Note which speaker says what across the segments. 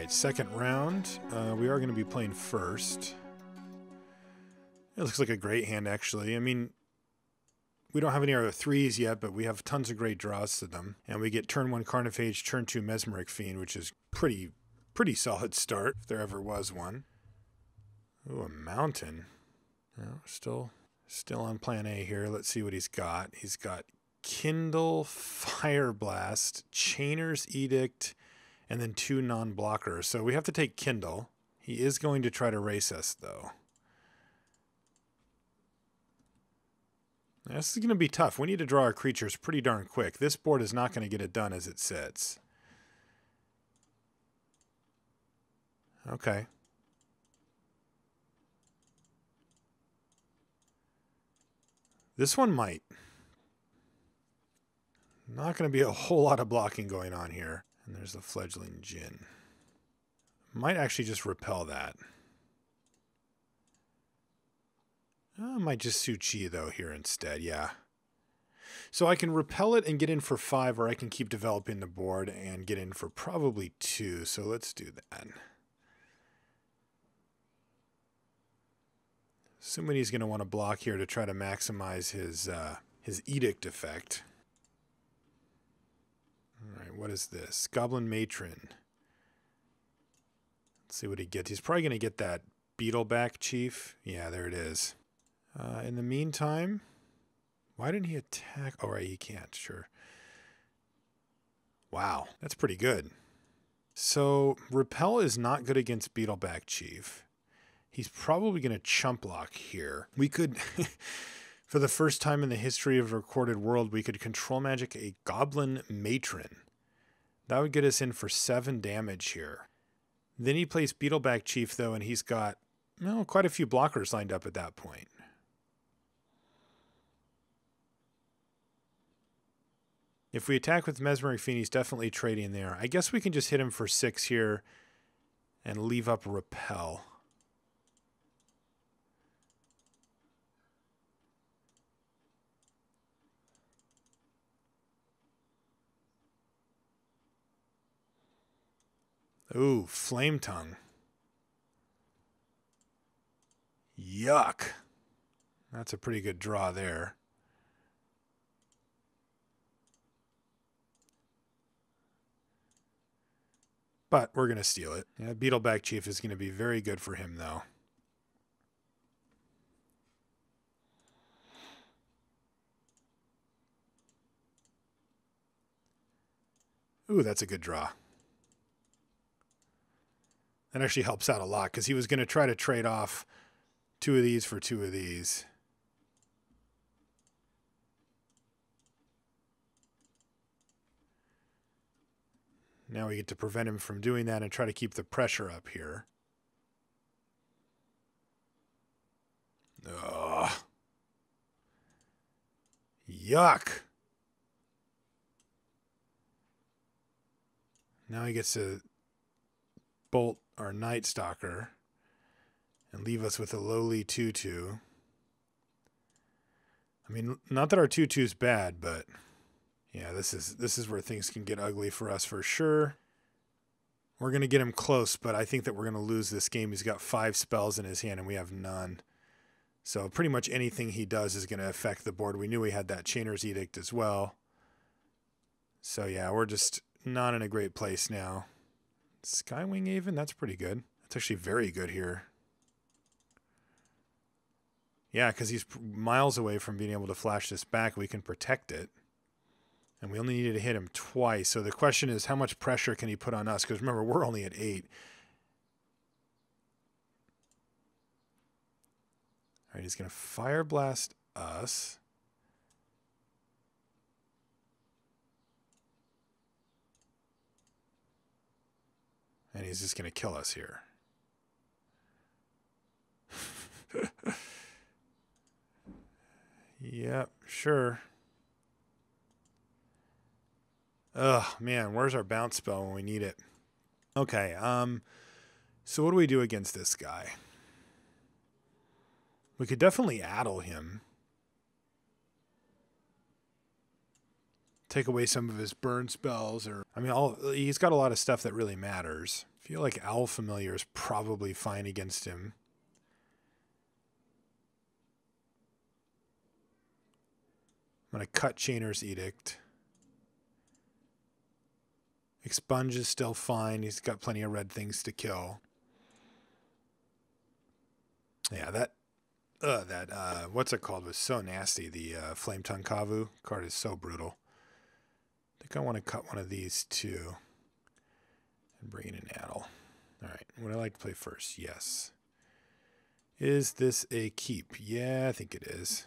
Speaker 1: Alright, second round. We are going to be playing first. It looks like a great hand, actually. I mean, we don't have any other threes yet, but we have tons of great draws to them. And we get turn 1 Carnophage, turn 2 Mesmeric Fiend, which is pretty solid start, if there ever was one. Ooh, a mountain. No, still on plan A here. Let's see what he's got. He's got Kindle, Fire Blast, Chainer's Edict, and then 2 non-blockers. So we have to take Kindle. He is going to try to race us, though. This is going to be tough. We need to draw our creatures pretty darn quick. This board is not going to get it done as it sits. Okay. This one might. Not going to be a whole lot of blocking going on here. And there's the Fledgling Djinn. Might actually just repel that. Might just suit Chi, though, here instead, yeah. So I can repel it and get in for 5, or I can keep developing the board and get in for probably 2. So let's do that. Assuming he's going to want to block here to try to maximize his Edict effect. All right, what is this? Goblin Matron. Let's see what he gets. He's probably going to get that Beetleback Chief. Yeah, there it is. In the meantime, why didn't he attack? Oh, right, he can't. Sure. Wow, that's pretty good. So Repel is not good against Beetleback Chief. He's probably going to chump block here. We could, for the first time in the history of the recorded world, we could control magic a Goblin Matron. That would get us in for 7 damage here. Then he plays Beetleback Chief, though, and he's got quite a few blockers lined up at that point. If we attack with Mesmeric Fiend, he's definitely trading there. I guess we can just hit him for 6 here and leave up Repel. Ooh, Flame Tongue. Yuck. That's a pretty good draw there. But we're going to steal it. Yeah, Beetleback Chief is going to be very good for him, though. Ooh, that's a good draw. That actually helps out a lot, because he was going to try to trade off 2 of these for 2 of these. Now we get to prevent him from doing that and try to keep the pressure up here. Ugh. Yuck. Now he gets to bolt our Night Stalker and leave us with a lowly 2/2. I mean, not that our 2/2 is bad, but yeah, this is where things can get ugly for us for sure. We're going to get him close, but I think that we're going to lose this game. He's got 5 spells in his hand, and we have none. So pretty much anything he does is going to affect the board. We knew we had that Chainer's Edict as well. So yeah, we're just not in a great place now. Skywing Aven, that's pretty good. That's actually very good here. Yeah, because he's miles away from being able to flash this back. We can protect it. And we only needed to hit him twice. So the question is, how much pressure can he put on us? Because remember, we're only at 8. All right, he's going to Fire Blast us. And he's just going to kill us here. Yep, sure. Ugh, man, where's our bounce spell when we need it? Okay, so what do we do against this guy? We could definitely addle him. Take away some of his burn spells, or I mean, he's got a lot of stuff that really matters. feel like Owl Familiar is probably fine against him. I'm going to cut Chainer's Edict. Expunge is still fine. He's got plenty of red things to kill. Yeah, that what's it called was so nasty. The Flame Tongue Kavu card is so brutal. I think I want to cut one of these too. And bring in an Addle. Alright, would I like to play first? Yes. Is this a keep? Yeah, I think it is.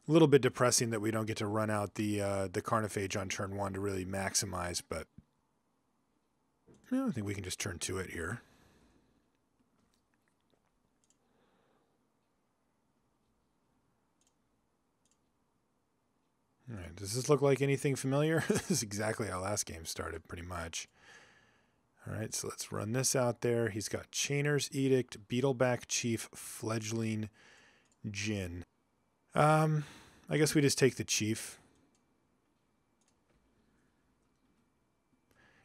Speaker 1: A little bit depressing that we don't get to run out the Carnophage on turn 1 to really maximize, but I think we can just turn to it here. All right, does this look like anything familiar? This is exactly how last game started, pretty much. All right, so let's run this out there. He's got Chainer's Edict, Beetleback Chief, Fledgling Djinn. I guess we just take the Chief.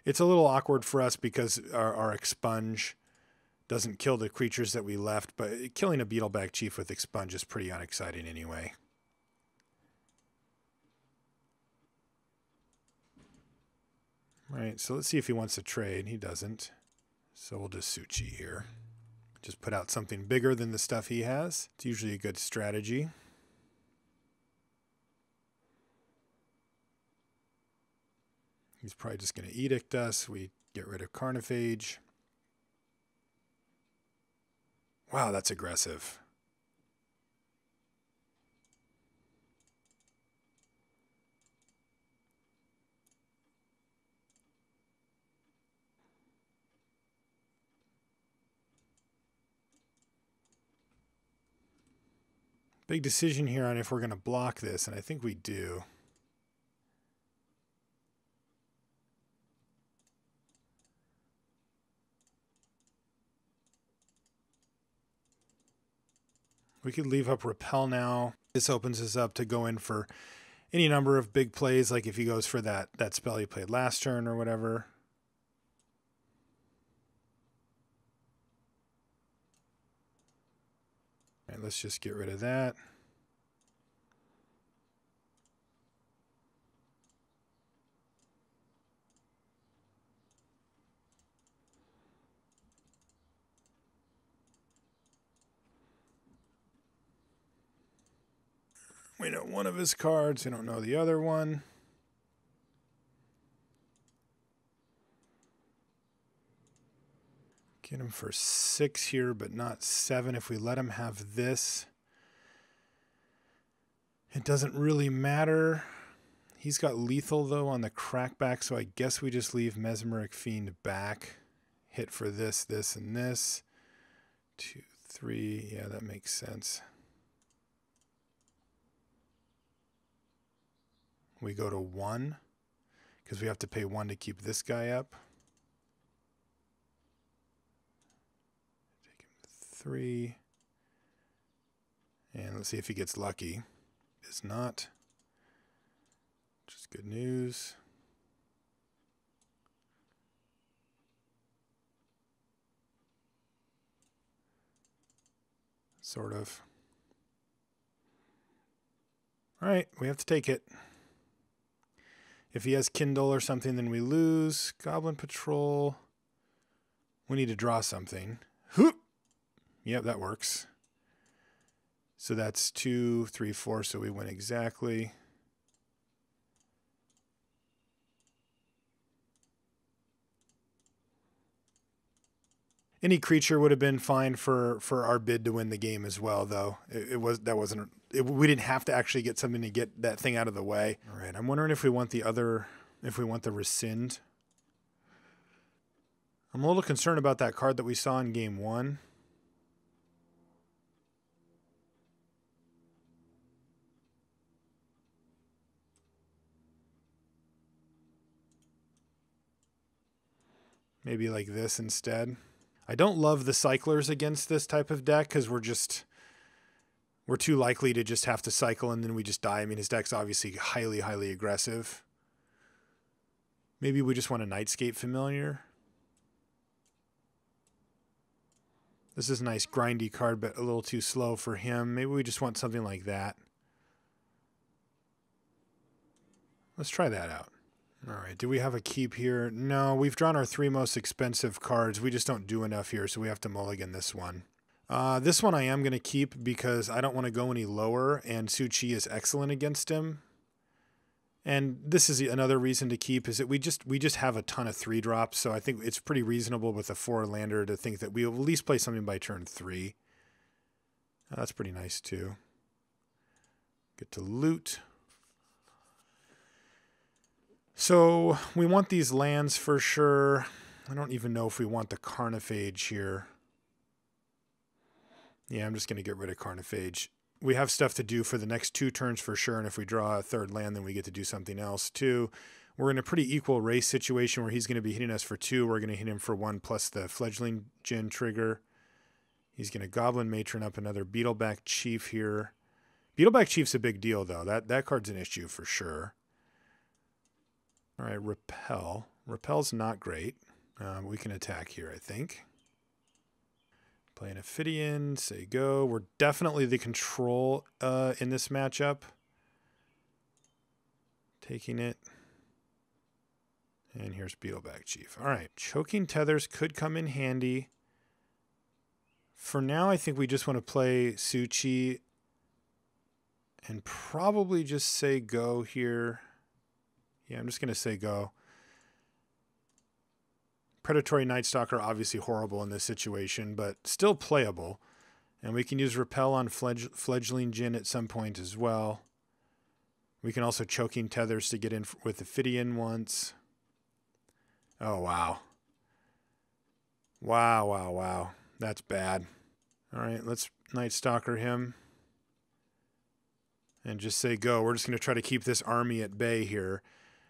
Speaker 1: It's a little awkward for us because our Expunge doesn't kill the creatures that we left, but killing a Beetleback Chief with Expunge is pretty unexciting anyway. All right, so let's see if he wants to trade. He doesn't. So we'll just Suchi here. Just put out something bigger than the stuff he has. It's usually a good strategy. He's probably just going to Edict us. We get rid of Carnophage. Wow, that's aggressive. Big decision here on if we're going to block this, and I think we do. We could leave up Repel now. This opens us up to go in for any number of big plays, like if he goes for that spell he played last turn or whatever. All right, let's just get rid of that. We know one of his cards. We don't know the other one. Get him for 6 here, but not 7. If we let him have this, it doesn't really matter. He's got lethal, though, on the crackback, so I guess we just leave Mesmeric Fiend back. Hit for this, this, and this. 2, 3. Yeah, that makes sense. We go to 1 because we have to pay 1 to keep this guy up. Take him to 3. And let's see if he gets lucky. It's not. Just good news. Sort of. All right, we have to take it. If he has Kindle or something, then we lose. Goblin Patrol. We need to draw something. Hoop! Yep, that works. So that's 2, 3, 4, so we win exactly. Any creature would have been fine for our bid to win the game as well, though. We didn't have to actually get something to get that thing out of the way. All right, I'm wondering if we want the Rescind. I'm a little concerned about that card that we saw in game 1. Maybe like this instead. I don't love the cyclers against this type of deck because we're too likely to just have to cycle and then we just die. I mean, his deck's obviously highly, highly aggressive. Maybe we just want a Nightscape Familiar. This is a nice grindy card, but a little too slow for him. Maybe we just want something like that. Let's try that out. All right, do we have a keep here? No, we've drawn our 3 most expensive cards. We just don't do enough here, so we have to mulligan this one. This one I am going to keep because I don't want to go any lower, and Su-Chi is excellent against him. And this is another reason to keep, is that we just have a ton of 3-drops, so I think it's pretty reasonable with a 4-lander to think that we'll at least play something by turn 3. That's pretty nice too. Get to loot. So we want these lands for sure. I don't even know if we want the Carnophage here. Yeah, I'm just going to get rid of Carnophage. We have stuff to do for the next 2 turns for sure, and if we draw a 3rd land, then we get to do something else too. We're in a pretty equal race situation where he's going to be hitting us for 2. We're going to hit him for 1 plus the Fledgling Djinn trigger. He's going to Goblin Matron up another Beetleback Chief here. Beetleback Chief's a big deal, though. That card's an issue for sure. All right, Repel. Repel's not great. We can attack here, I think. Play an Ophidian, say go. We're definitely the control in this matchup. Taking it. And here's Beetleback Chief. All right, Choking Tethers could come in handy. For now, I think we just want to play Su-Chi and probably just say go here. Yeah, I'm just going to say go. Predatory Nightstalker, obviously horrible in this situation, but still playable. And we can use Repel on Fledgling Djinn at some point as well. We can also Choking Tethers to get in with Ophidian once. Oh, wow. Wow, wow, wow. That's bad. All right, let's Nightstalker him. And just say go. We're just going to try to keep this army at bay here.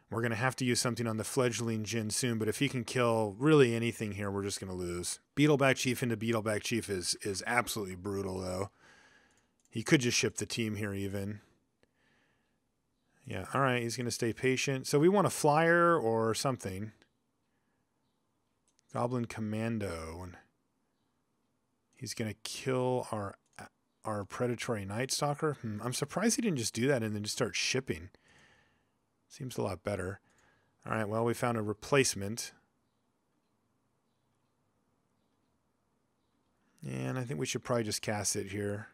Speaker 1: We're going to have to use something on the Fledgling Djinn soon, but if he can kill really anything here, we're just going to lose. Beetleback Chief into Beetleback Chief is absolutely brutal, though. He could just ship the team here even. Yeah, all right, he's going to stay patient. So we want a flyer or something. Goblin Commando. He's going to kill our Predatory Nightstalker. I'm surprised he didn't just do that and then just start shipping. Seems a lot better. All right, well, we found a replacement. And I think we should probably just cast it here.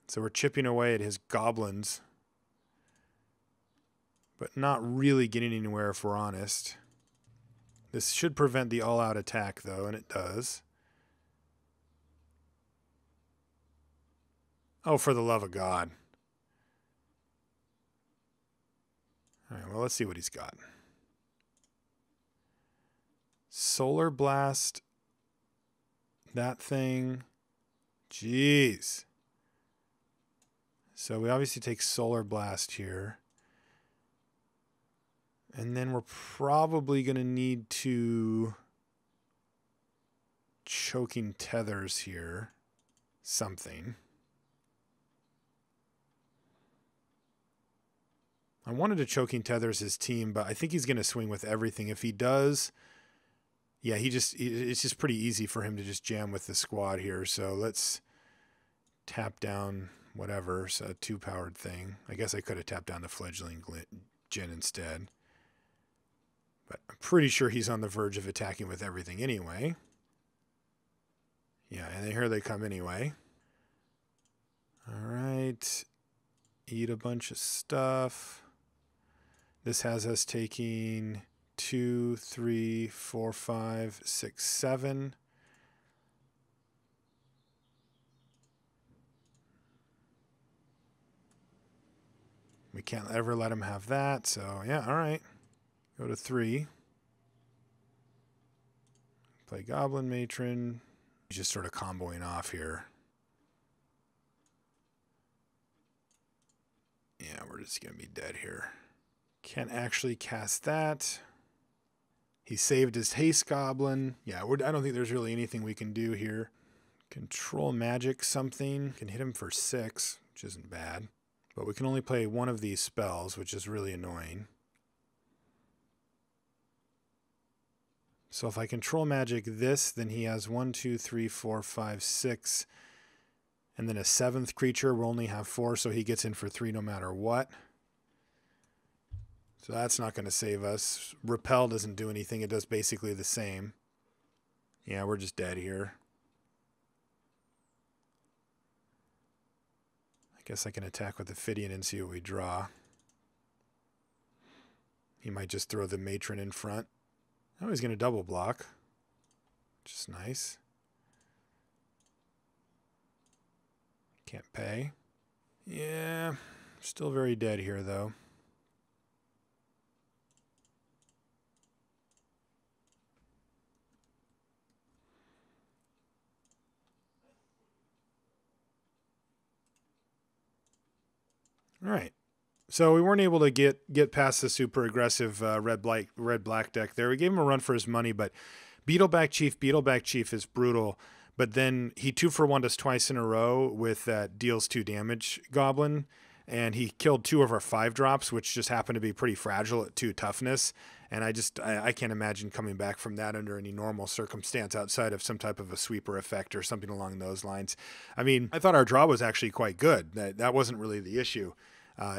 Speaker 1: So we're chipping away at his goblins, but not really getting anywhere if we're honest. This should prevent the all-out attack, though, and it does. Oh, for the love of God. All right, well, let's see what he's got. Solar Blast. That thing. Jeez. So we obviously take Solar Blast here. And then we're probably going to need to Choking Tethers here. Something. I wanted to Choking Tethers his team, but I think he's going to swing with everything. If he does, yeah, it's just pretty easy for him to just jam with the squad here. So let's tap down whatever, so a 2-powered thing. I guess I could have tapped down the Fledgling Djinn instead. But I'm pretty sure he's on the verge of attacking with everything anyway. Yeah, and here they come anyway. All right. Eat a bunch of stuff. This has us taking 2, 3, 4, 5, 6, 7. We can't ever let him have that, so yeah, all right. Go to 3. Play Goblin Matron. He's just sort of comboing off here. Yeah, we're just going to be dead here. Can't actually cast that. He saved his Haste Goblin. Yeah, I don't think there's really anything we can do here. Control Magic something. Can hit him for 6, which isn't bad. But we can only play one of these spells, which is really annoying. So if I control magic this, then he has 1, 2, 3, 4, 5, 6, and then a 7th creature. We'll only have 4, so he gets in for 3 no matter what. So that's not going to save us. Repel doesn't do anything. It does basically the same. Yeah, we're just dead here. I guess I can attack with Ophidian and see what we draw. He might just throw the Matron in front. Oh, he's going to double block, which is nice. Can't pay. Yeah, still very dead here, though. All right. So we weren't able to get past the super aggressive red-black deck there. We gave him a run for his money, but Beetleback Chief is brutal. But then he 2-for-1 us twice in a row with that deals 2 damage goblin, and he killed 2 of our 5-drops, which just happened to be pretty fragile at 2 toughness. And I can't imagine coming back from that under any normal circumstance outside of some type of a sweeper effect or something along those lines. I mean, I thought our draw was actually quite good. That wasn't really the issue.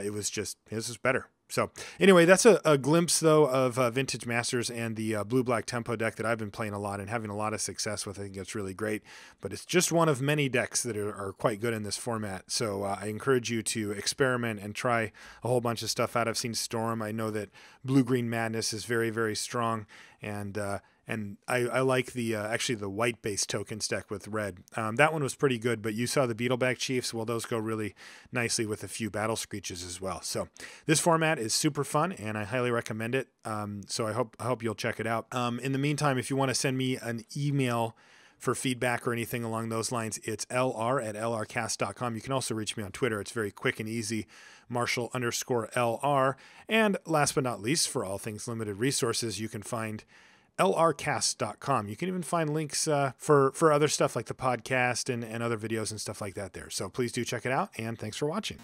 Speaker 1: It was just, this is better. So anyway, that's a glimpse, though, of Vintage Masters and the blue-black tempo deck that I've been playing a lot and having a lot of success with. I think it's really great, but it's just one of many decks that are quite good in this format. So I encourage you to experiment and try a whole bunch of stuff out. I've seen Storm. I know that Blue-Green Madness is very, very strong, and I like the actually the white-based tokens deck with red. That one was pretty good, but you saw the Beetleback Chiefs. Well, those go really nicely with a few Battle Screeches as well. So this format is super fun, and I highly recommend it. So I hope you'll check it out. In the meantime, if you want to send me an email for feedback or anything along those lines, it's lr@lrcast.com. You can also reach me on Twitter. It's very quick and easy, Marshall_LR. And last but not least, for all things limited resources, you can find lrcast.com. You can even find links for other stuff like the podcast and other videos and stuff like that there. So please do check it out, and thanks for watching.